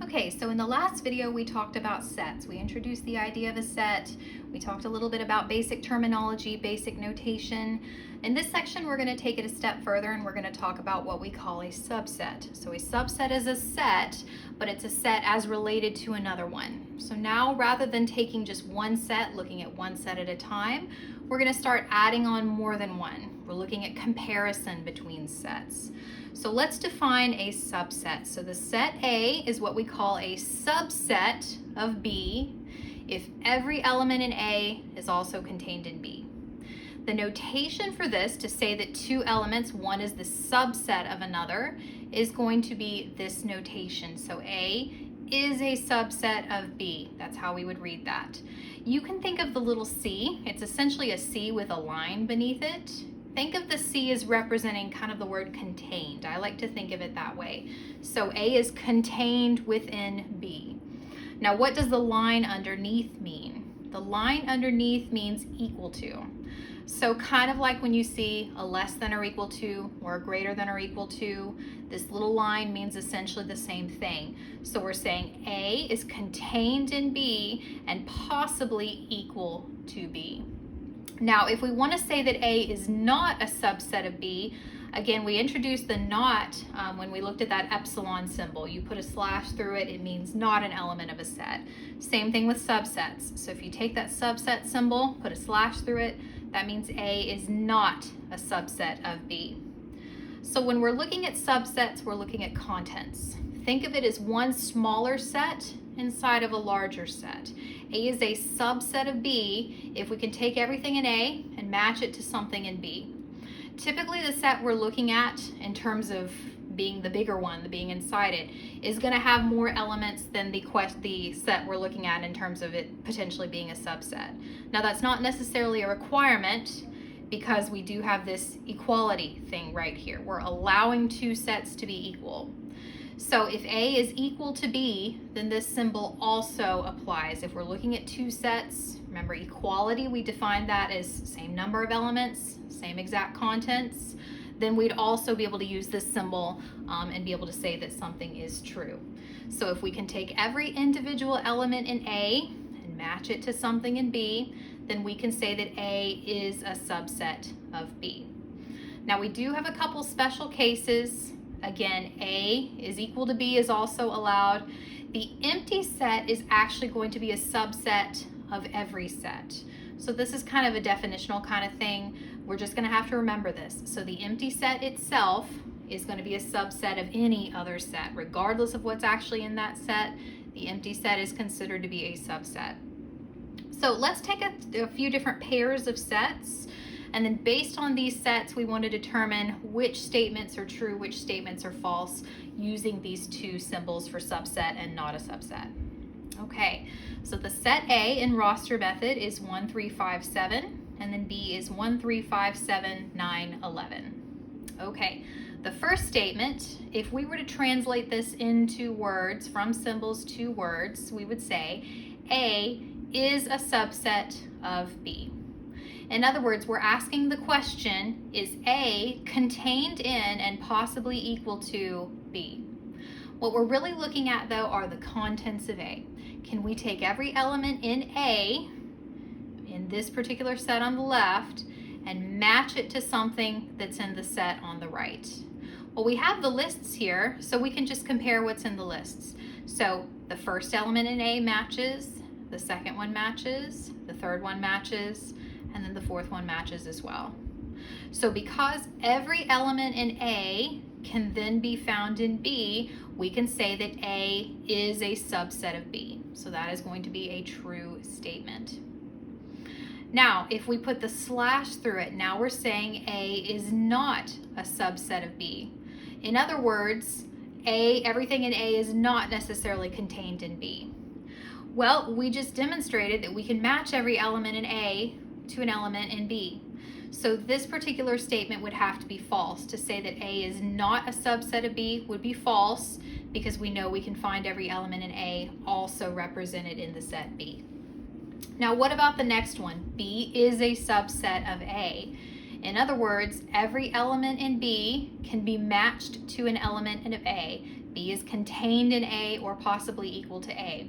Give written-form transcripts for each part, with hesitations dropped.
Okay, so in the last video we talked about sets. We introduced the idea of a set. We talked a little bit about basic terminology, basic notation. In this section we're going to take it a step further and we're going to talk about what we call a subset. So a subset is a set, but it's a set as related to another one. So now rather than taking just one set, looking at one set at a time, we're going to start adding on more than one. We're looking at comparison between sets. So let's define a subset. So the set A is what we call a subset of B if every element in A is also contained in B. The notation for this, to say that two elements, one is the subset of another, is going to be this notation. So A is a subset of B. That's how we would read that. You can think of the little C. It's essentially a C with a line beneath it. Think of the C as representing kind of the word contained. I like to think of it that way. So A is contained within B. Now, what does the line underneath mean? The line underneath means equal to. So kind of like when you see a less than or equal to or a greater than or equal to, this little line means essentially the same thing. So we're saying A is contained in B and possibly equal to B. Now, if we want to say that A is not a subset of B, again, we introduced the not when we looked at that epsilon symbol. You put a slash through it, it means not an element of a set. Same thing with subsets. So if you take that subset symbol, put a slash through it, that means A is not a subset of B. So when we're looking at subsets, we're looking at contents. Think of it as one smaller set inside of a larger set. A is a subset of B if we can take everything in A and match it to something in B. Typically the set we're looking at in terms of being the bigger one, the being inside it, is going to have more elements than the set we're looking at in terms of it potentially being a subset. Now that's not necessarily a requirement because we do have this equality thing right here. We're allowing two sets to be equal. So if A is equal to B, then this symbol also applies. If we're looking at two sets, remember equality, we define that as same number of elements, same exact contents, then we'd also be able to use this symbol and be able to say that something is true. So if we can take every individual element in A and match it to something in B, then we can say that A is a subset of B. Now we do have a couple special cases. Again, A is equal to B is also allowed. The empty set is actually going to be a subset of every set. So this is kind of a definitional kind of thing. We're just going to have to remember this. So the empty set itself is going to be a subset of any other set. Regardless of what's actually in that set, the empty set is considered to be a subset. So let's take a few different pairs of sets. And then based on these sets, we want to determine which statements are true, which statements are false, using these two symbols for subset and not a subset. Okay, so the set A in roster method is 1, 3, 5, 7, and then B is 1, 3, 5, 7, 9, 11. Okay, the first statement, if we were to translate this into words, from symbols to words, we would say A is a subset of B. In other words, we're asking the question, is A contained in and possibly equal to B? What we're really looking at, though, are the contents of A. Can we take every element in A, in this particular set on the left, and match it to something that's in the set on the right? Well, we have the lists here, so we can just compare what's in the lists. So the first element in A matches, the second one matches, the third one matches, and then the fourth one matches as well. So because every element in A can then be found in B, we can say that A is a subset of B. So that is going to be a true statement. Now, if we put the slash through it, now we're saying A is not a subset of B. In other words, everything in A is not necessarily contained in B. Well, we just demonstrated that we can match every element in A to an element in B. So this particular statement would have to be false. To say that A is not a subset of B would be false because we know we can find every element in A also represented in the set B. Now what about the next one? B is a subset of A. In other words, every element in B can be matched to an element in A. B is contained in A or possibly equal to A.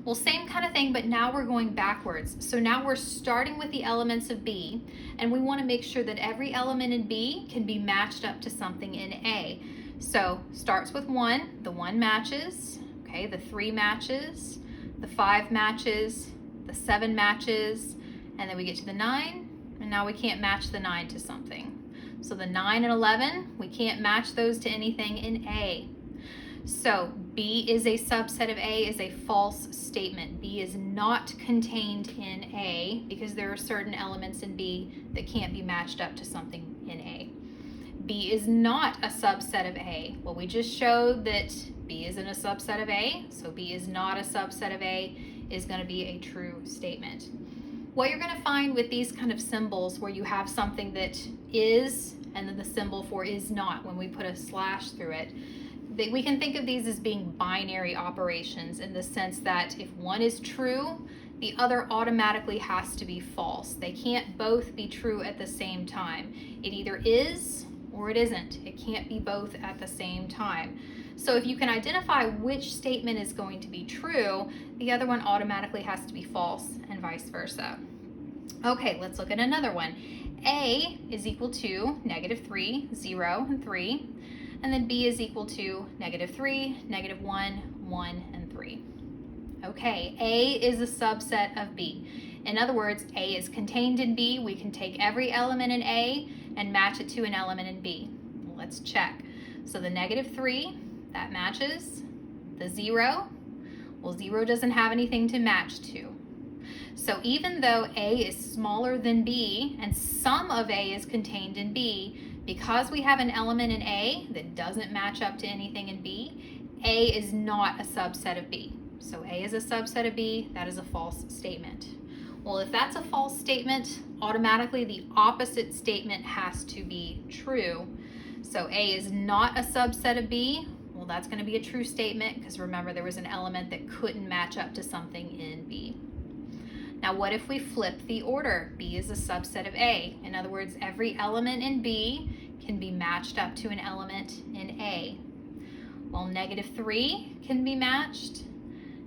Well, same kind of thing, but now we're going backwards. So now we're starting with the elements of B, and we want to make sure that every element in B can be matched up to something in A. So starts with 1, the 1 matches, okay, the 3 matches, the 5 matches, the 7 matches, and then we get to the 9, and now we can't match the 9 to something. So the 9 and 11, we can't match those to anything in A. So B is a subset of A is a false statement. B is not contained in A because there are certain elements in B that can't be matched up to something in A. B is not a subset of A. Well, we just showed that B isn't a subset of A, so B is not a subset of A is going to be a true statement. What you're going to find with these kind of symbols where you have something that is and then the symbol for is not when we put a slash through it, we can think of these as being binary operations in the sense that if one is true, the other automatically has to be false. They can't both be true at the same time. It either is or it isn't. It can't be both at the same time. So if you can identify which statement is going to be true, the other one automatically has to be false and vice versa. Okay, let's look at another one. A is equal to -3, 0, and 3. And then B is equal to -3, -1, 1, and 3. Okay, A is a subset of B. In other words, A is contained in B. We can take every element in A and match it to an element in B. Let's check. So the -3, that matches. The 0, well, 0 doesn't have anything to match to. So even though A is smaller than B and some of A is contained in B, because we have an element in A that doesn't match up to anything in B, A is not a subset of B. So A is a subset of B, that is a false statement. Well, if that's a false statement, automatically the opposite statement has to be true. So A is not a subset of B, well, that's going to be a true statement because remember there was an element that couldn't match up to something in B. Now what if we flip the order? B is a subset of A. In other words, every element in B can be matched up to an element in A. Well, -3 can be matched.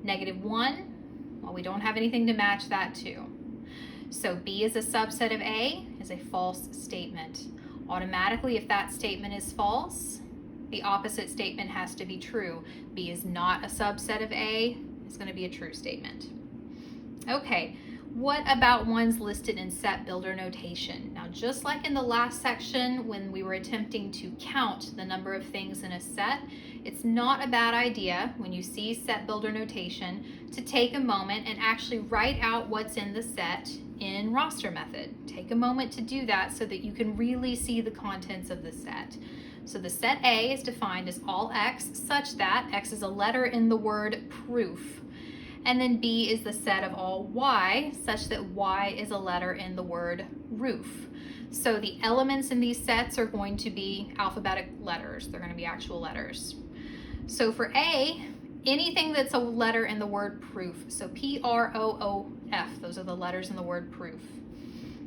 -1, well, we don't have anything to match that to. So B is a subset of A is a false statement. Automatically, if that statement is false, the opposite statement has to be true. B is not a subset of A is going to be a true statement. Okay, what about ones listed in set builder notation? Now, just like in the last section when we were attempting to count the number of things in a set, it's not a bad idea when you see set builder notation to take a moment and actually write out what's in the set in roster method. Take a moment to do that so that you can really see the contents of the set. So the set A is defined as all X such that X is a letter in the word proof. And then B is the set of all Y such that Y is a letter in the word roof. So the elements in these sets are going to be alphabetic letters. They're going to be actual letters. So for A, anything that's a letter in the word proof. So P-R-O-O-F, those are the letters in the word proof.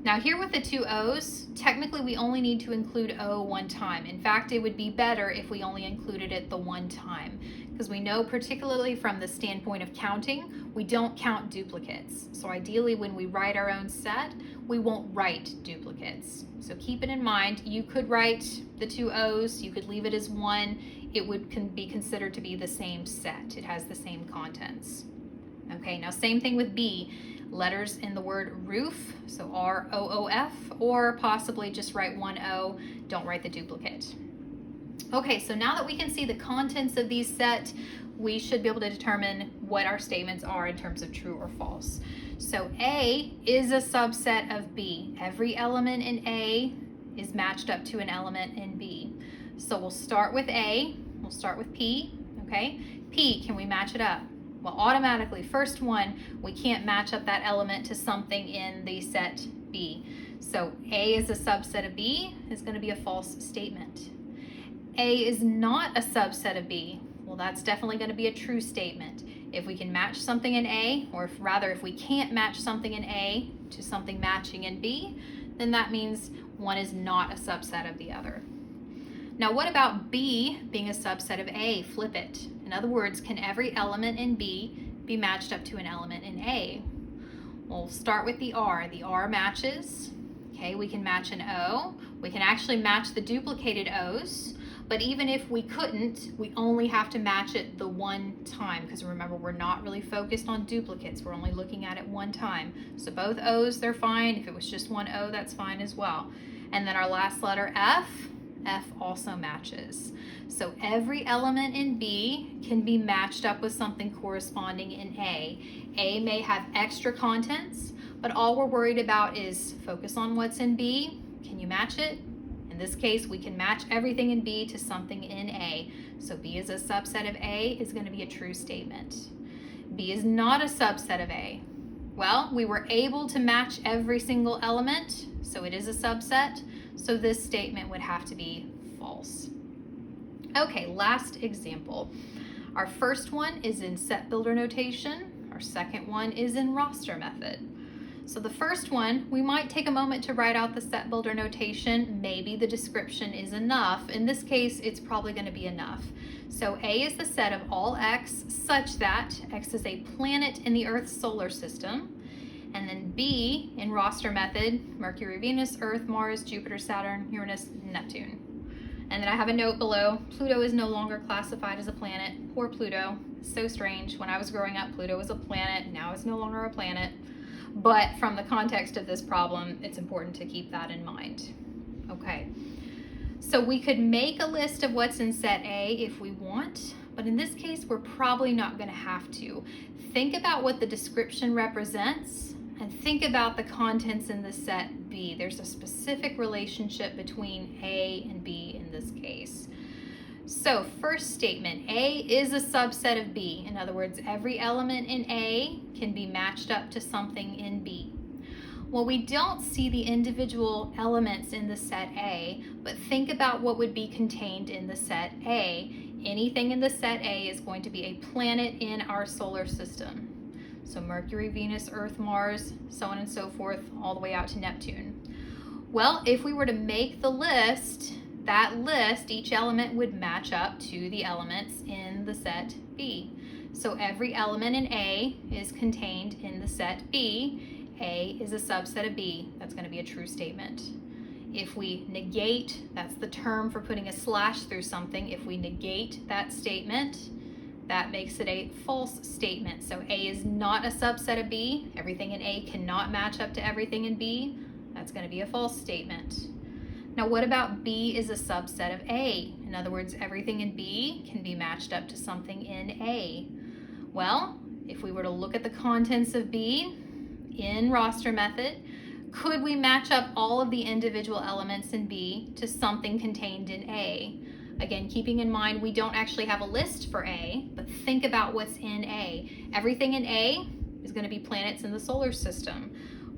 Now here with the two O's, technically we only need to include O one time. In fact, it would be better if we only included it the one time, because we know particularly from the standpoint of counting, we don't count duplicates. So ideally when we write our own set, we won't write duplicates. So keep it in mind, you could write the two O's, you could leave it as one, it would be considered to be the same set. It has the same contents. Okay, now same thing with B. Letters in the word roof, so R-O-O-F, or possibly just write one O, don't write the duplicate. Okay, so now that we can see the contents of these set, we should be able to determine what our statements are in terms of true or false. So A is a subset of B. Every element in A is matched up to an element in B. So we'll start with A, we'll start with P, okay? P, can we match it up? Well, automatically, first one, we can't match up that element to something in the set B. So A is a subset of B is going to be a false statement. A is not a subset of B. Well, that's definitely going to be a true statement. If we can match something in A, or if we can't match something in A to something matching in B, then that means one is not a subset of the other. Now what about B being a subset of A? Flip it. In other words, can every element in B be matched up to an element in A? We'll start with the R. The R matches. Okay, we can match an O. We can actually match the duplicated O's, but even if we couldn't, we only have to match it the one time, because remember, we're not really focused on duplicates. We're only looking at it one time. So both O's, they're fine. If it was just one O, that's fine as well. And then our last letter, F. F also matches. So every element in B can be matched up with something corresponding in A. A may have extra contents, but all we're worried about is focus on what's in B. Can you match it? In this case, we can match everything in B to something in A. So B is a subset of A is going to be a true statement. B is not a subset of A. Well, we were able to match every single element, so it is a subset. So this statement would have to be false. Okay, last example. Our first one is in set builder notation. Our second one is in roster method. So the first one, we might take a moment to write out the set builder notation. Maybe the description is enough. In this case, it's probably going to be enough. So A is the set of all X such that X is a planet in the Earth's solar system. And then B, in roster method, Mercury, Venus, Earth, Mars, Jupiter, Saturn, Uranus, Neptune. And then I have a note below. Pluto is no longer classified as a planet. Poor Pluto. So strange. When I was growing up, Pluto was a planet. Now it's no longer a planet. But from the context of this problem, it's important to keep that in mind. Okay. So we could make a list of what's in set A if we want, but in this case, we're probably not going to have to. Think about what the description represents and think about the contents in the set B. There's a specific relationship between A and B in this case. So first statement, A is a subset of B. In other words, every element in A can be matched up to something in B. Well, we don't see the individual elements in the set A, but think about what would be contained in the set A. Anything in the set A is going to be a planet in our solar system. So Mercury, Venus, Earth, Mars, so on and so forth, all the way out to Neptune. Well, if we were to make the list, that list, each element would match up to the elements in the set B. So every element in A is contained in the set B. A is a subset of B. That's going to be a true statement. If we negate, that's the term for putting a slash through something. If we negate that statement, that makes it a false statement. So A is not a subset of B. Everything in A cannot match up to everything in B. That's going to be a false statement. Now what about B is a subset of A? In other words, everything in B can be matched up to something in A. Well, if we were to look at the contents of B in roster method, could we match up all of the individual elements in B to something contained in A? Again, keeping in mind we don't actually have a list for A, but think about what's in A. Everything in A is going to be planets in the solar system.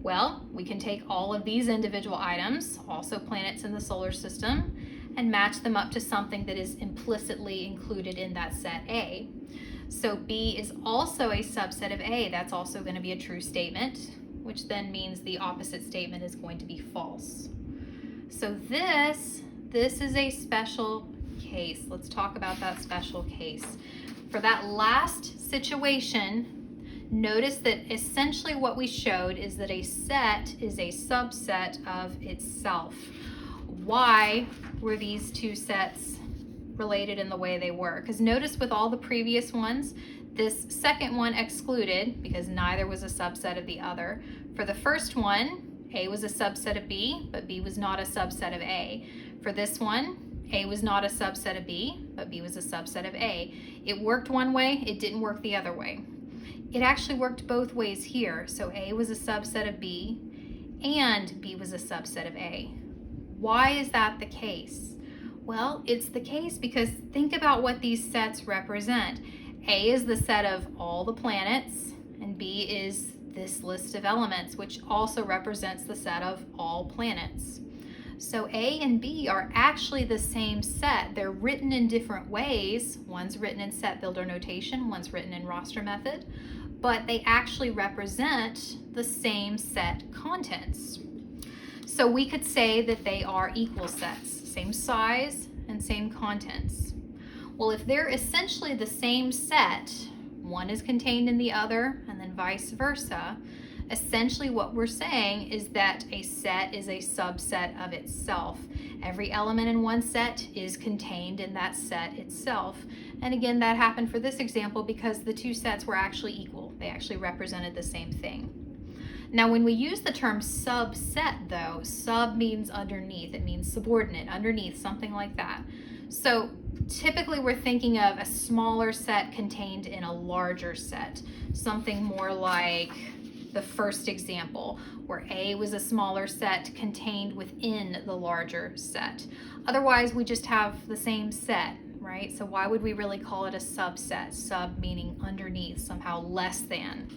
Well, we can take all of these individual items, also planets in the solar system, and match them up to something that is implicitly included in that set A. So B is also a subset of A. That's also going to be a true statement, which then means the opposite statement is going to be false. So this is a special case. Let's talk about that special case. For that last situation, notice that essentially what we showed is that a set is a subset of itself. Why were these two sets related in the way they were? Because notice with all the previous ones, this second one excluded because neither was a subset of the other. For the first one, A was a subset of B, but B was not a subset of A. For this one, A was not a subset of B, but B was a subset of A. It worked one way, it didn't work the other way. It actually worked both ways here. So A was a subset of B and B was a subset of A. Why is that the case? Well, it's the case because think about what these sets represent. A is the set of all the planets and B is this list of elements, which also represents the set of all planets. So A and B are actually the same set. They're written in different ways. One's written in set builder notation, one's written in roster method, but they actually represent the same set contents. So we could say that they are equal sets, same size and same contents. Well, if they're essentially the same set, one is contained in the other, and then vice versa, essentially what we're saying is that a set is a subset of itself. Every element in one set is contained in that set itself. And again, that happened for this example because the two sets were actually equal. They actually represented the same thing. Now, when we use the term subset, though, sub means underneath. It means subordinate, underneath, something like that. So typically we're thinking of a smaller set contained in a larger set, something more like the first example, where A was a smaller set contained within the larger set. Otherwise, we just have the same set, right? So why would we really call it a subset? Sub meaning underneath, somehow less than.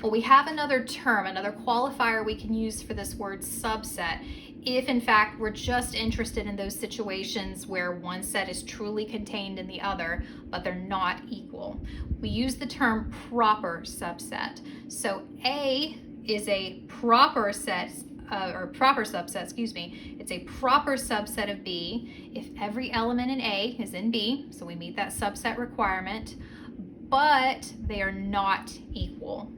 Well, we have another term, another qualifier we can use for this word subset if in fact we're just interested in those situations where one set is truly contained in the other, but they're not equal. We use the term proper subset. So A is a proper set, proper subset, It's a proper subset of B if every element in A is in B, so we meet that subset requirement, but they are not equal.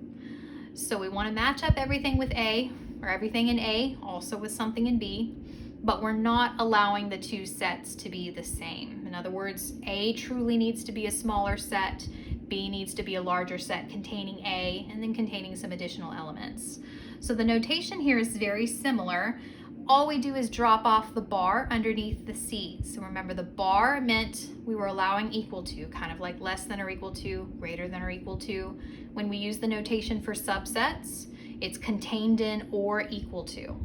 So we want to match up everything with A, or everything in A also with something in B, but we're not allowing the two sets to be the same. In other words, A truly needs to be a smaller set, B needs to be a larger set containing A and then containing some additional elements. So the notation here is very similar. All we do is drop off the bar underneath the C. So remember, the bar meant we were allowing equal to, kind of like less than or equal to, greater than or equal to. When we use the notation for subsets, it's contained in or equal to.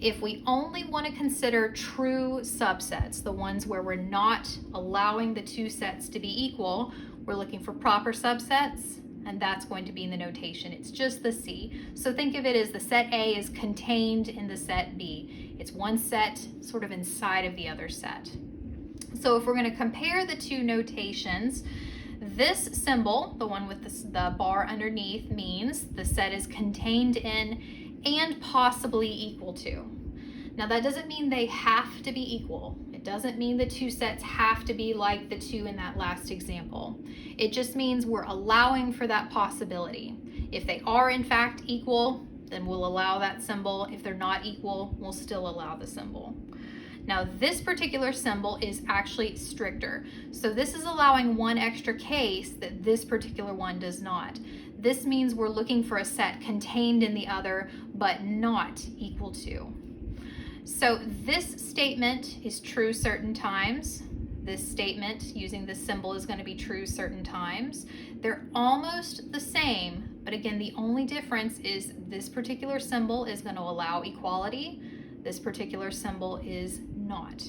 If we only want to consider true subsets, the ones where we're not allowing the two sets to be equal, we're looking for proper subsets, and that's going to be in the notation. It's just the C. So think of it as the set A is contained in the set B. It's one set sort of inside of the other set. So if we're going to compare the two notations, this symbol, the one with the bar underneath, means the set is contained in and possibly equal to. Now that doesn't mean they have to be equal. It doesn't mean the two sets have to be like the two in that last example. It just means we're allowing for that possibility. If they are in fact equal, then we'll allow that symbol. If they're not equal, we'll still allow the symbol. Now this particular symbol is actually stricter. So this is allowing one extra case that this particular one does not. This means we're looking for a set contained in the other, but not equal to. So this statement is true certain times. This statement using this symbol is going to be true certain times. They're almost the same, but again, the only difference is this particular symbol is going to allow equality. This particular symbol is not.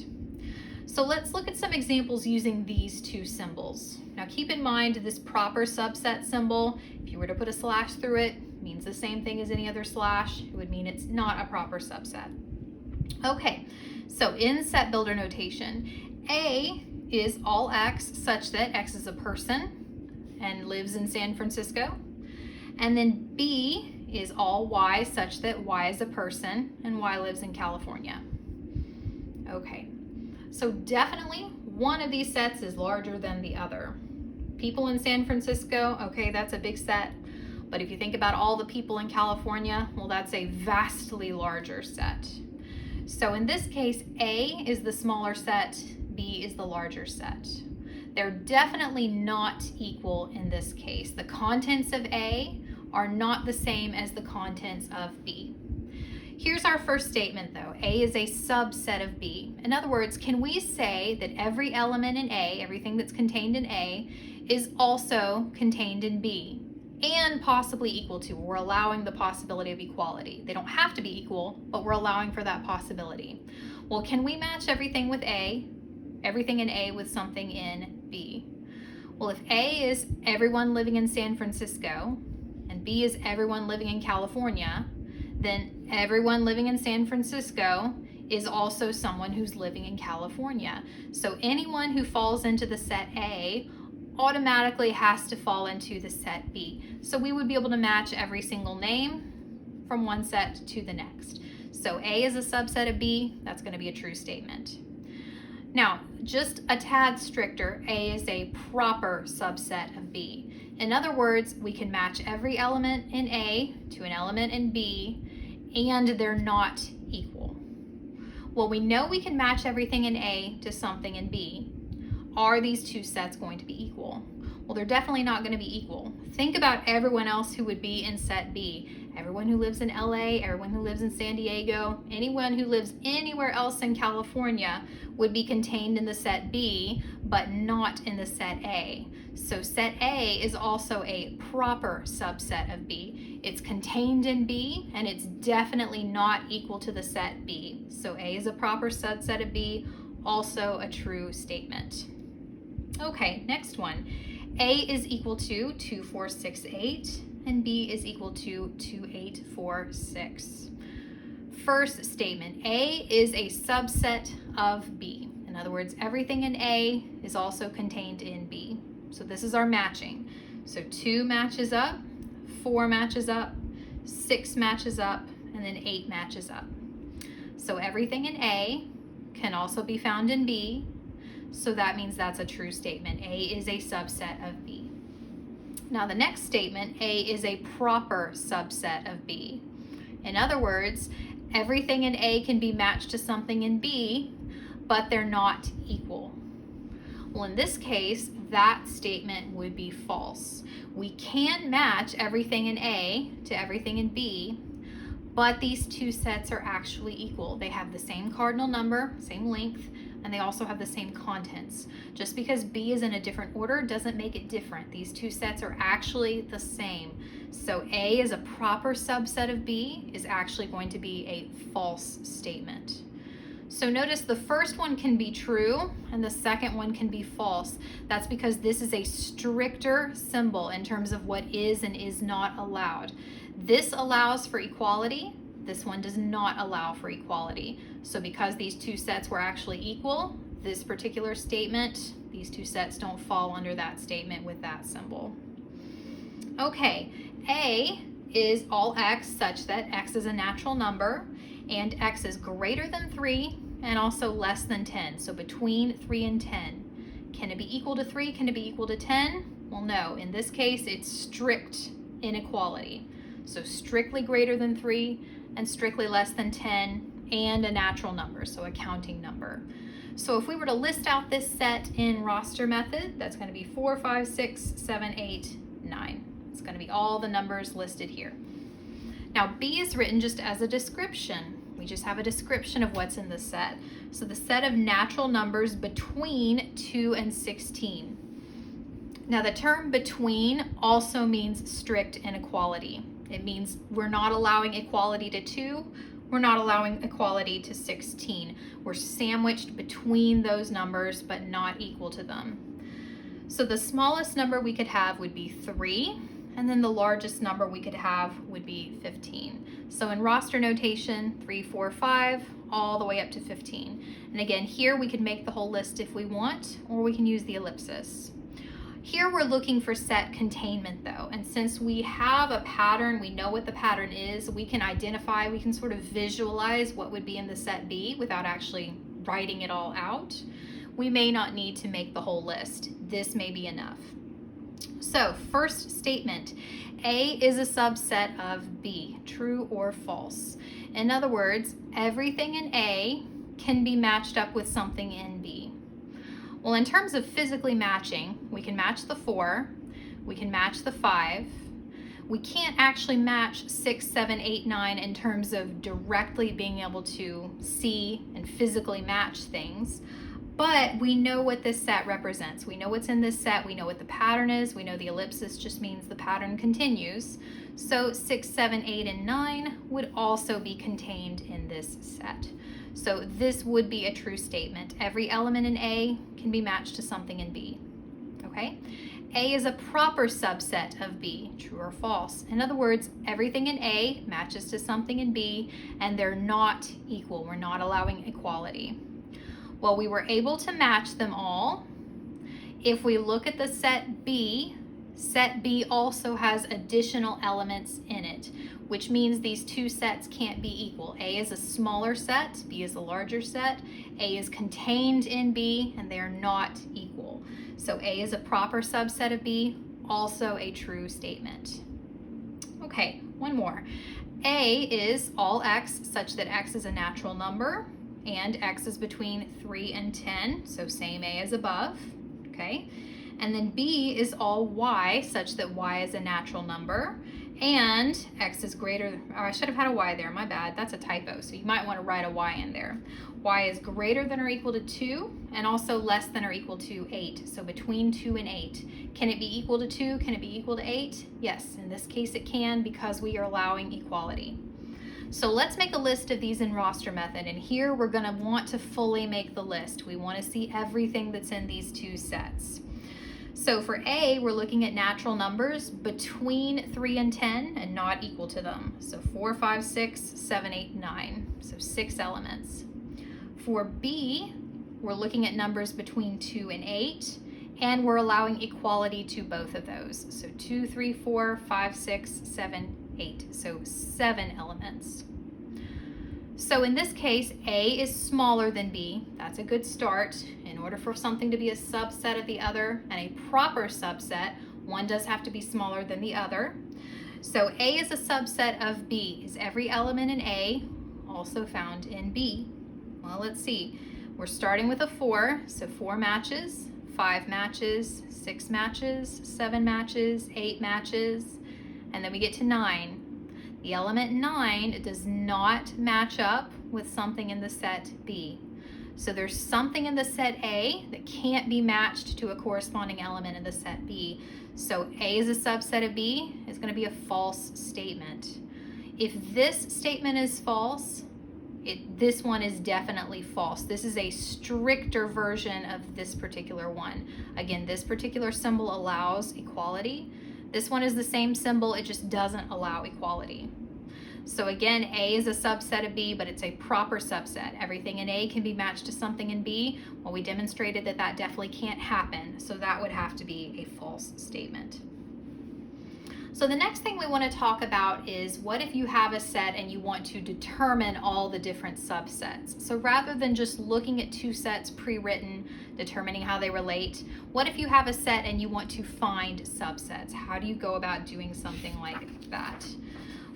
So let's look at some examples using these two symbols. Now keep in mind this proper subset symbol, if you were to put a slash through it, means the same thing as any other slash. It would mean it's not a proper subset. Okay, so in set builder notation, A is all X such that X is a person and lives in San Francisco. And then B is all Y such that Y is a person and Y lives in California. Okay, so definitely one of these sets is larger than the other. People in San Francisco, okay, that's a big set. But if you think about all the people in California, well, that's a vastly larger set. So in this case, A is the smaller set, B is the larger set. They're definitely not equal in this case. The contents of A are not the same as the contents of B. Here's our first statement though. A is a subset of B. In other words, can we say that every element in A, everything that's contained in A, is also contained in B and possibly equal to? We're allowing the possibility of equality. They don't have to be equal, but we're allowing for that possibility. Well, can we match everything with A, everything in A with something in B? Well, if A is everyone living in San Francisco and B is everyone living in California, then everyone living in San Francisco is also someone who's living in California. So anyone who falls into the set A automatically has to fall into the set B. So we would be able to match every single name from one set to the next. So A is a subset of B, that's going to be a true statement. Now, just a tad stricter, A is a proper subset of B. In other words, we can match every element in A to an element in B, and they're not equal. Well, we know we can match everything in A to something in B. Are these two sets going to be equal? Well, they're definitely not going to be equal. Think about everyone else who would be in set B. Everyone who lives in LA, everyone who lives in San Diego, anyone who lives anywhere else in California would be contained in the set B, but not in the set A. So set A is also a proper subset of B. It's contained in B, and it's definitely not equal to the set B. So A is a proper subset of B, also a true statement. Okay, next one. A is equal to 2468 and B is equal to 2846. First statement, A is a subset of B. In other words, everything in A is also contained in B. So this is our matching. So 2 matches up, 4 matches up, 6 matches up, and then 8 matches up. So everything in A can also be found in B. So that means that's a true statement. A is a subset of B. Now the next statement, A is a proper subset of B. In other words, everything in A can be matched to something in B, but they're not equal. Well, in this case, that statement would be false. We can match everything in A to everything in B, but these two sets are actually equal. They have the same cardinal number, same length, and they also have the same contents. Just because B is in a different order doesn't make it different. These two sets are actually the same. So A is a proper subset of B is actually going to be a false statement. So notice the first one can be true and the second one can be false. That's because this is a stricter symbol in terms of what is and is not allowed. This allows for equality. This one does not allow for equality. So because these two sets were actually equal, this particular statement, these two sets don't fall under that statement with that symbol. Okay, A is all x such that x is a natural number and x is greater than 3 and also less than 10. So between 3 and 10. Can it be equal to 3? Can it be equal to 10? Well, no. In this case, it's strict inequality. So strictly greater than 3 and strictly less than 10 and a natural number, so a counting number. So if we were to list out this set in roster method, that's going to be 4, 5, 6, 7, 8, 9. It's going to be all the numbers listed here. Now B is written just as a description. We just have a description of what's in the set. So the set of natural numbers between 2 and 16. Now the term between also means strict inequality. It means we're not allowing equality to 2, we're not allowing equality to 16. We're sandwiched between those numbers but not equal to them. So the smallest number we could have would be 3, and then the largest number we could have would be 15. So in roster notation, 3, 4, 5, all the way up to 15. And again, here we could make the whole list if we want, or we can use the ellipsis. Here we're looking for set containment though, and since we have a pattern, we know what the pattern is, we can identify, we can sort of visualize what would be in the set B without actually writing it all out. We may not need to make the whole list. This may be enough. So first statement, A is a subset of B, true or false. In other words, everything in A can be matched up with something in B. Well, in terms of physically matching, we can match the 4, we can match the 5. We can't actually match 6, 7, 8, 9 in terms of directly being able to see and physically match things, but we know what this set represents. We know what's in this set, we know what the pattern is, we know the ellipsis just means the pattern continues. So 6, 7, 8, and 9 would also be contained in this set. So this would be a true statement. Every element in A can be matched to something in B, okay? A is a proper subset of B, true or false. In other words, everything in A matches to something in B, and they're not equal. We're not allowing equality. Well, we were able to match them all. If we look at the set B, Set B also has additional elements in it, which means these two sets can't be equal. A is a smaller set, B is a larger set. A is contained in B, and they are not equal. So A is a proper subset of B, also a true statement. Okay, one more. A is all x such that x is a natural number and x is between 3 and 10, so same A as above, okay? And then B is all y such that y is a natural number and x is greater, oh, I should have had a y there, my bad, that's a typo, so you might want to write a y in there. Y is greater than or equal to 2 and also less than or equal to 8, so between 2 and 8. Can it be equal to 2? Can it be equal to 8? Yes, in this case it can because we are allowing equality. So let's make a list of these in roster method, and here we're going to want to fully make the list. We want to see everything that's in these two sets. So for A, we're looking at natural numbers between 3 and 10 and not equal to them. So 4, 5, 6, 7, 8, 9. So 6 elements. For B, we're looking at numbers between 2 and 8, and we're allowing equality to both of those. So 2, 3, 4, 5, 6, 7, 8. So 7 elements. So in this case, A is smaller than B. That's a good start. In order for something to be a subset of the other and a proper subset, one does have to be smaller than the other. So A is a subset of B. Is every element in A also found in B? Well, let's see. We're starting with a 4, so 4 matches, 5 matches, 6 matches, 7 matches, 8 matches, and then we get to 9. The element 9 does not match up with something in the set B. So there's something in the set A that can't be matched to a corresponding element in the set B. So A is a subset of B is going to be a false statement. If this statement is false, this one is definitely false. This is a stricter version of this particular one. Again, this particular symbol allows equality. This one is the same symbol, it just doesn't allow equality. So again, A is a subset of B, but it's a proper subset. Everything in A can be matched to something in B. Well, we demonstrated that that definitely can't happen, so that would have to be a false statement. So the next thing we want to talk about is what if you have a set and you want to determine all the different subsets. So rather than just looking at two sets pre-written, determining how they relate, what if you have a set and you want to find subsets? How do you go about doing something like that?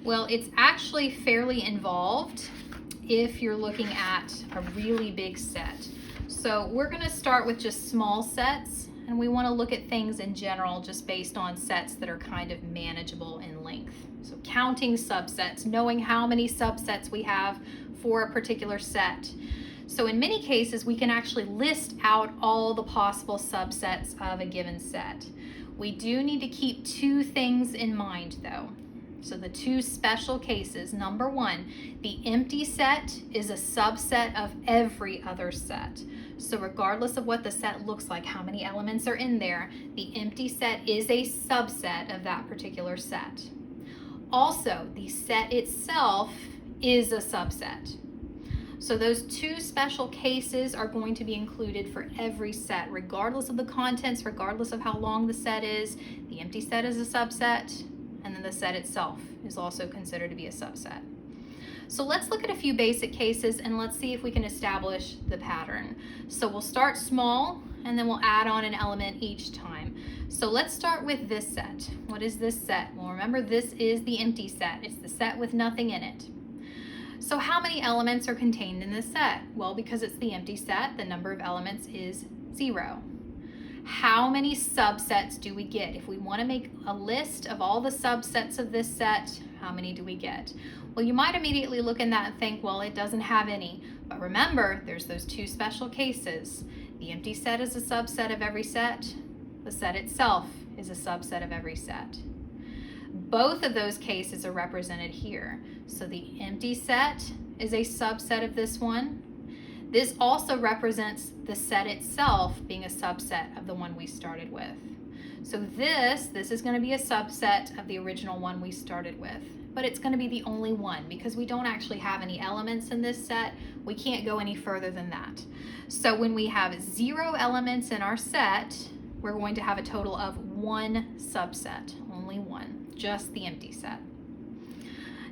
Well, it's actually fairly involved if you're looking at a really big set. So we're going to start with just small sets, and we want to look at things in general just based on sets that are kind of manageable in length. So counting subsets, knowing how many subsets we have for a particular set. So in many cases, we can actually list out all the possible subsets of a given set. We do need to keep two things in mind though. So the two special cases. Number one, the empty set is a subset of every other set. So regardless of what the set looks like, how many elements are in there, the empty set is a subset of that particular set. Also, the set itself is a subset. So those two special cases are going to be included for every set, regardless of the contents, regardless of how long the set is. The empty set is a subset, and then the set itself is also considered to be a subset. So let's look at a few basic cases and let's see if we can establish the pattern. So we'll start small and then we'll add on an element each time. So let's start with this set. What is this set? Well, remember, this is the empty set. It's the set with nothing in it. So how many elements are contained in this set? Well, because it's the empty set, the number of elements is 0. How many subsets do we get? If we want to make a list of all the subsets of this set, how many do we get? Well, you might immediately look in that and think, well, it doesn't have any. But remember, there's those two special cases. The empty set is a subset of every set. The set itself is a subset of every set. Both of those cases are represented here. So the empty set is a subset of this one. This also represents the set itself being a subset of the one we started with. So this is going to be a subset of the original one we started with, but it's going to be the only one because we don't actually have any elements in this set. We can't go any further than that. So when we have 0 elements in our set, we're going to have a total of one subset, only one, just the empty set.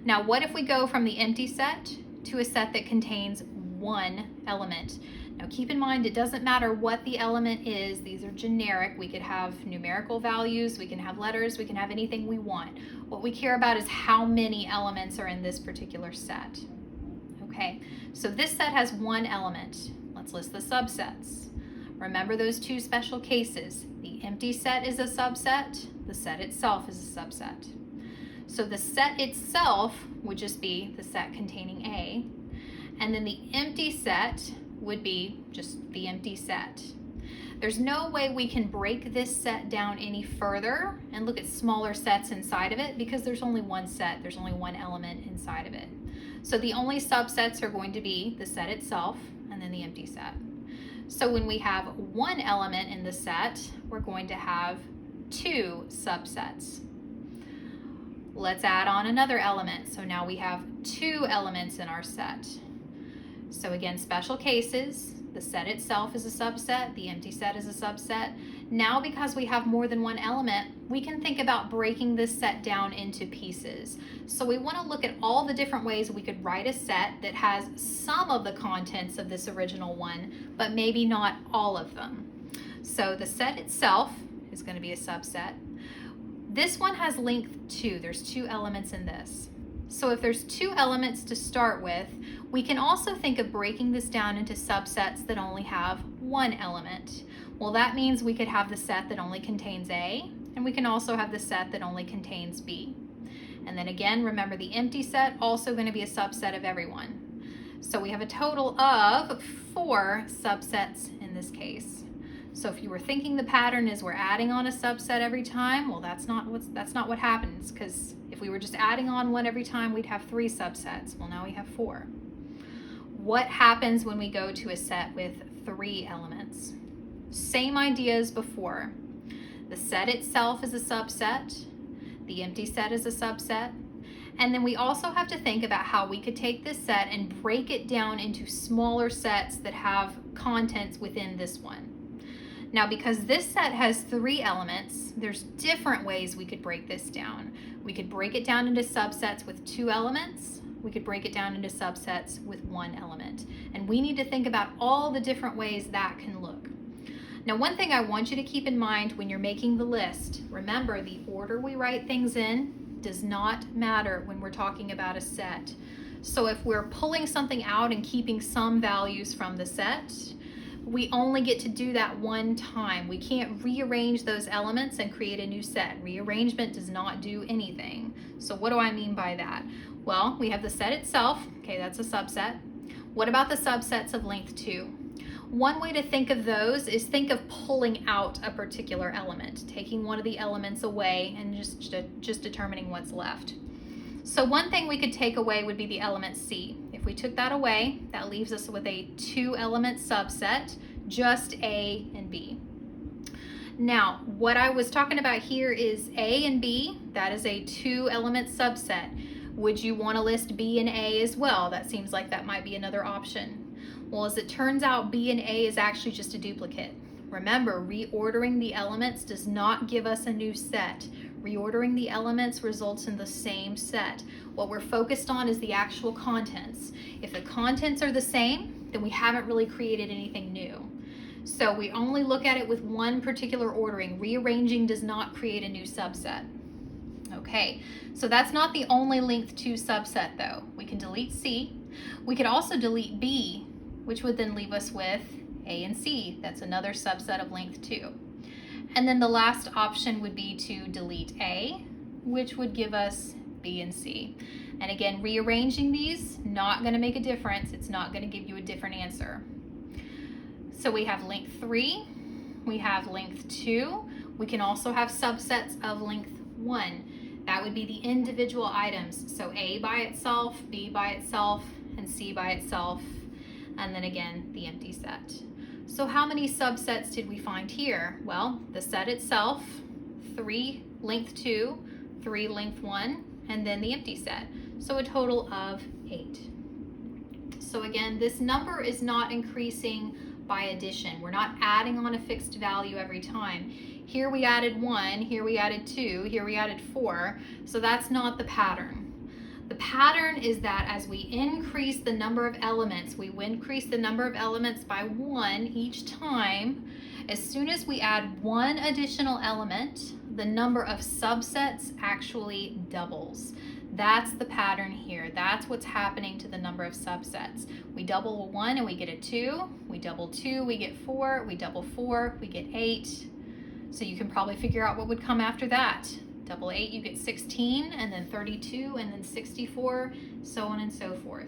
Now, what if we go from the empty set to a set that contains one element? Now, keep in mind, it doesn't matter what the element is. These are generic. We could have numerical values, we can have letters, we can have anything we want. What we care about is how many elements are in this particular set. Okay, so this set has one element. Let's list the subsets. Remember those two special cases. The empty set is a subset, the set itself is a subset. So the set itself would just be the set containing A, and then the empty set would be just the empty set. There's no way we can break this set down any further and look at smaller sets inside of it because there's only one set, there's only one element inside of it. So the only subsets are going to be the set itself and then the empty set. So when we have one element in the set, we're going to have two subsets. Let's add on another element. So now we have two elements in our set. So again, special cases, the set itself is a subset, the empty set is a subset. Now, because we have more than one element, we can think about breaking this set down into pieces. So we want to look at all the different ways we could write a set that has some of the contents of this original one, but maybe not all of them. So the set itself is going to be a subset. This one has length 2. There's two elements in this. So if there's two elements to start with, we can also think of breaking this down into subsets that only have one element. Well, that means we could have the set that only contains A, and we can also have the set that only contains B. And then again, remember the empty set also going to be a subset of everyone. So we have a total of 4 subsets in this case. So if you were thinking the pattern is we're adding on a subset every time, well, that's not what happens, because if we were just adding on one every time, we'd have 3 subsets. Well, now we have 4. What happens when we go to a set with 3 elements? Same idea as before. The set itself is a subset, the empty set is a subset, and then we also have to think about how we could take this set and break it down into smaller sets that have contents within this one. Now, because this set has 3 elements, there's different ways we could break this down. We could break it down into subsets with 2 elements. We could break it down into subsets with 1 element. And we need to think about all the different ways that can look. Now, one thing I want you to keep in mind when you're making the list, remember the order we write things in does not matter when we're talking about a set. So if we're pulling something out and keeping some values from the set, we only get to do that one time. We can't rearrange those elements and create a new set. Rearrangement does not do anything. So what do I mean by that? Well, we have the set itself. Okay, that's a subset. What about the subsets of length 2? One way to think of those is think of pulling out a particular element, taking one of the elements away and just determining what's left. So one thing we could take away would be the element C. If we took that away, that leaves us with a 2-element subset, just A and B. Now, what I was talking about here is A and B. That is a 2-element subset. Would you want to list B and A as well? That seems like that might be another option. Well, as it turns out, B and A is actually just a duplicate. Remember, reordering the elements does not give us a new set. Reordering the elements results in the same set. What we're focused on is the actual contents. If the contents are the same, then we haven't really created anything new. So we only look at it with one particular ordering. Rearranging does not create a new subset. Okay, so that's not the only length 2 subset though. We can delete C. We could also delete B, which would then leave us with A and C. That's another subset of length 2. And then the last option would be to delete A, which would give us B and C. And again, rearranging these, not going to make a difference. It's not going to give you a different answer. So we have length 3, we have length 2. We can also have subsets of length 1. That would be the individual items. So A by itself, B by itself, and C by itself. And then again, the empty set. So how many subsets did we find here? Well, the set itself, 3 length 2, 3 length 1, and then the empty set. So a total of 8. So again, this number is not increasing by addition. We're not adding on a fixed value every time. Here we added 1, here we added 2, here we added 4. So that's not the pattern. The pattern is that as we increase the number of elements, we increase the number of elements by 1 each time. As soon as we add 1 additional element, the number of subsets actually doubles. That's the pattern here. That's what's happening to the number of subsets. We double a 1 and we get a 2. We double 2, we get 4. We double 4, we get 8. So you can probably figure out what would come after that. Double 8, you get 16, and then 32, and then 64, so on and so forth.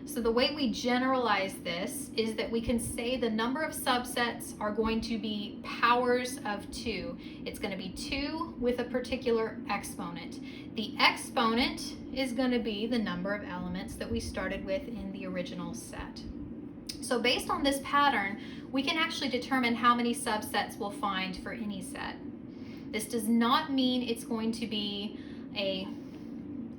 So the way we generalize this is that we can say the number of subsets are going to be powers of 2. It's going to be 2 with a particular exponent. The exponent is going to be the number of elements that we started with in the original set. So based on this pattern, we can actually determine how many subsets we'll find for any set. This does not mean it's going to be a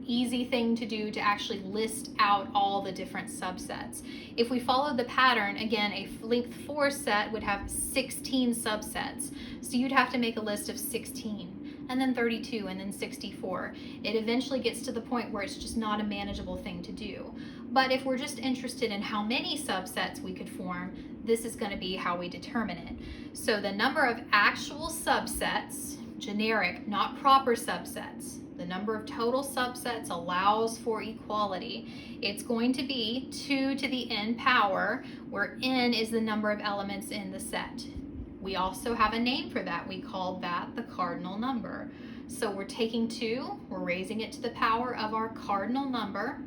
easy thing to do to actually list out all the different subsets. If we follow the pattern, again, a length 4 set would have 16 subsets. So you'd have to make a list of 16, and then 32, and then 64. It eventually gets to the point where it's just not a manageable thing to do. But if we're just interested in how many subsets we could form, this is going to be how we determine it. So the number of actual subsets, generic, not proper subsets, the number of total subsets allows for equality. It's going to be 2 to the n power, where n is the number of elements in the set. We also have a name for that. We call that the cardinal number. So we're taking 2, we're raising it to the power of our cardinal number,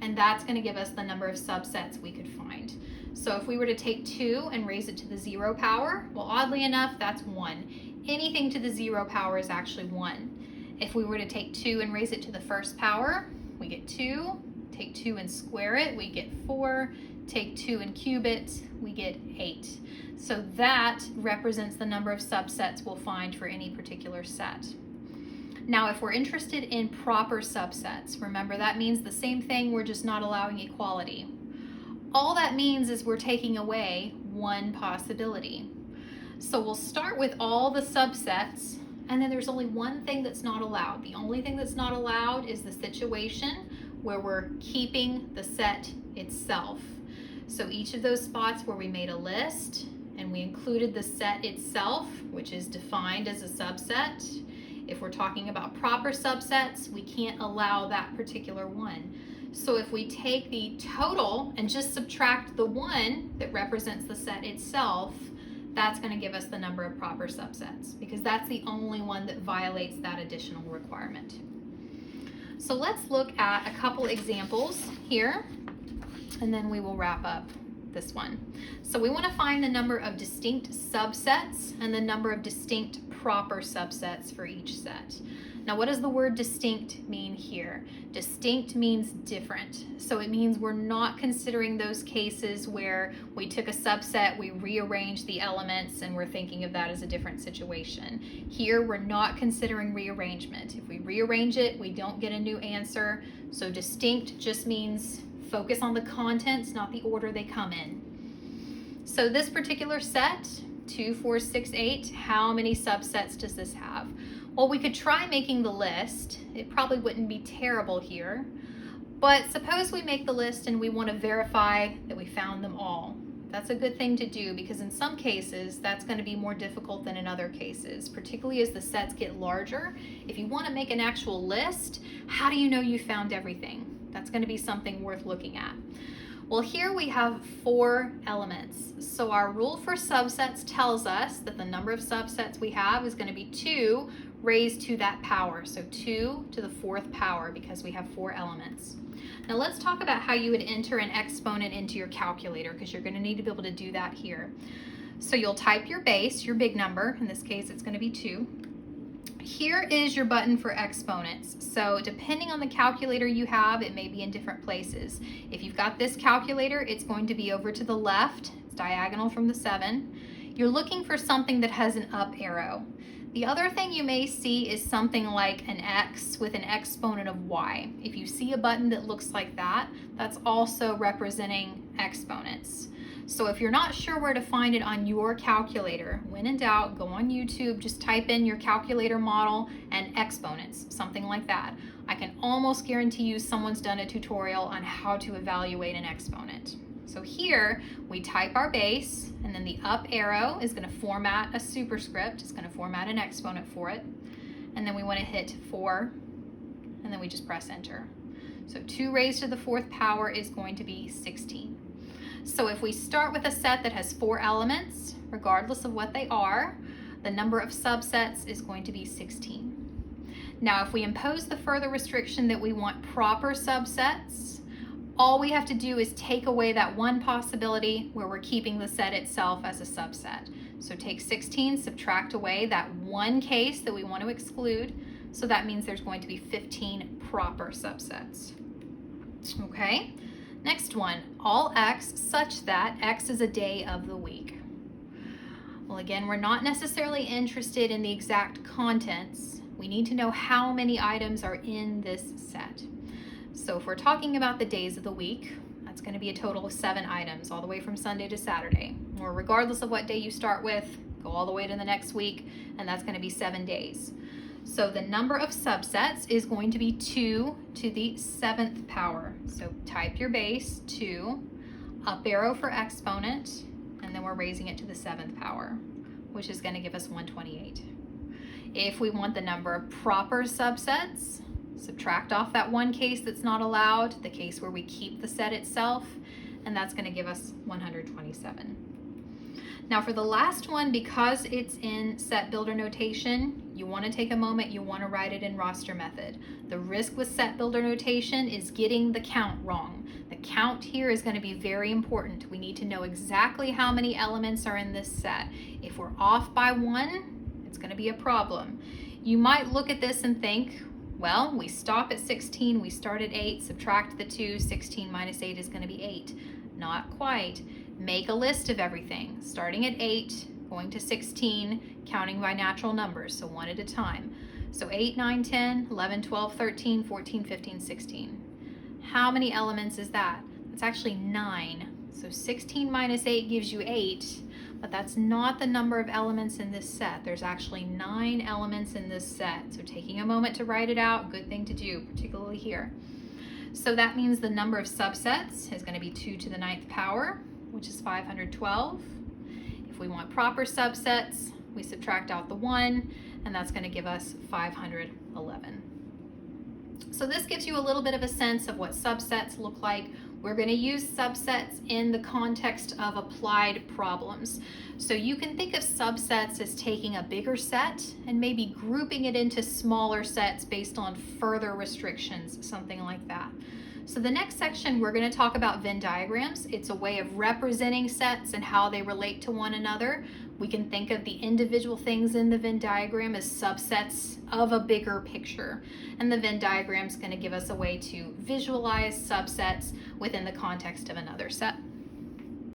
and that's going to give us the number of subsets we could find. So if we were to take 2 and raise it to the 0 power, well, oddly enough, that's 1. Anything to the 0 power is actually 1. If we were to take 2 and raise it to the first power, we get 2. Take 2 and square it, we get 4. Take 2 and cube it, we get 8. So that represents the number of subsets we'll find for any particular set. Now, if we're interested in proper subsets, remember that means the same thing, we're just not allowing equality. All that means is we're taking away one possibility. So we'll start with all the subsets, and then there's only one thing that's not allowed. The only thing that's not allowed is the situation where we're keeping the set itself. So each of those spots where we made a list and we included the set itself, which is defined as a subset. If we're talking about proper subsets, we can't allow that particular one. So if we take the total and just subtract the 1 that represents the set itself, that's going to give us the number of proper subsets, because that's the only one that violates that additional requirement. So let's look at a couple examples here, and then we will wrap up this one. So we want to find the number of distinct subsets and the number of distinct proper subsets for each set. Now, what does the word distinct mean here? Distinct means different. So it means we're not considering those cases where we took a subset, we rearranged the elements, and we're thinking of that as a different situation. Here, we're not considering rearrangement. If we rearrange it, we don't get a new answer. So distinct just means focus on the contents, not the order they come in. So this particular set, 2, 4, 6, 8, how many subsets does this have? Well, we could try making the list. It probably wouldn't be terrible here. But suppose we make the list and we want to verify that we found them all. That's a good thing to do, because in some cases that's going to be more difficult than in other cases, particularly as the sets get larger. If you want to make an actual list, how do you know you found everything? That's going to be something worth looking at. Well, here we have 4 elements. So our rule for subsets tells us that the number of subsets we have is going to be 2 raised to that power. So 2 to the 4th power, because we have 4 elements. Now let's talk about how you would enter an exponent into your calculator, because you're going to need to be able to do that here. So you'll type your base, your big number. In this case, it's going to be 2. Here is your button for exponents. So depending on the calculator you have, it may be in different places. If you've got this calculator, it's going to be over to the left. It's diagonal from the 7. You're looking for something that has an up arrow. The other thing you may see is something like an X with an exponent of Y. If you see a button that looks like that, that's also representing exponents. So if you're not sure where to find it on your calculator, when in doubt, go on YouTube, just type in your calculator model and exponents, something like that. I can almost guarantee you someone's done a tutorial on how to evaluate an exponent. So here we type our base, and then the up arrow is going to format a superscript. It's going to format an exponent for it. And then we want to hit 4, and then we just press enter. So 2 raised to the 4th power is going to be 16. So if we start with a set that has 4 elements, regardless of what they are, the number of subsets is going to be 16. Now, if we impose the further restriction that we want proper subsets, all we have to do is take away that one possibility where we're keeping the set itself as a subset. So take 16, subtract away that one case that we want to exclude. So that means there's going to be 15 proper subsets. Okay, next one, all x such that x is a day of the week. Well, again, we're not necessarily interested in the exact contents. We need to know how many items are in this set. So if we're talking about the days of the week, that's going to be a total of 7 items, all the way from Sunday to Saturday. Or regardless of what day you start with, go all the way to the next week, and that's going to be 7 days. So the number of subsets is going to be 2 to the 7th power. So type your base, 2, up arrow for exponent, and then we're raising it to the 7th power, which is going to give us 128. If we want the number of proper subsets, subtract off that one case that's not allowed, the case where we keep the set itself, and that's going to give us 127. Now for the last one, because it's in set builder notation, you want to take a moment, you want to write it in roster method. The risk with set builder notation is getting the count wrong. The count here is going to be very important. We need to know exactly how many elements are in this set. If we're off by 1, it's going to be a problem. You might look at this and think, well, we stop at 16, we start at 8, subtract the 2, 16 minus 8 is going to be 8. Not quite. Make a list of everything, starting at 8, going to 16, counting by natural numbers, so one at a time. So 8, 9, 10, 11, 12, 13, 14, 15, 16. How many elements is that? It's actually 9. So 16 minus 8 gives you 8, but that's not the number of elements in this set. There's actually 9 elements in this set. So taking a moment to write it out, good thing to do, particularly here. So that means the number of subsets is going to be 2 to the 9th power, which is 512. If we want proper subsets, we subtract out the 1, and that's going to give us 511. So this gives you a little bit of a sense of what subsets look like. We're going to use subsets in the context of applied problems. So you can think of subsets as taking a bigger set and maybe grouping it into smaller sets based on further restrictions, something like that. So the next section, we're going to talk about Venn diagrams. It's a way of representing sets and how they relate to one another. We can think of the individual things in the Venn diagram as subsets of a bigger picture. And the Venn diagram is going to give us a way to visualize subsets within the context of another set.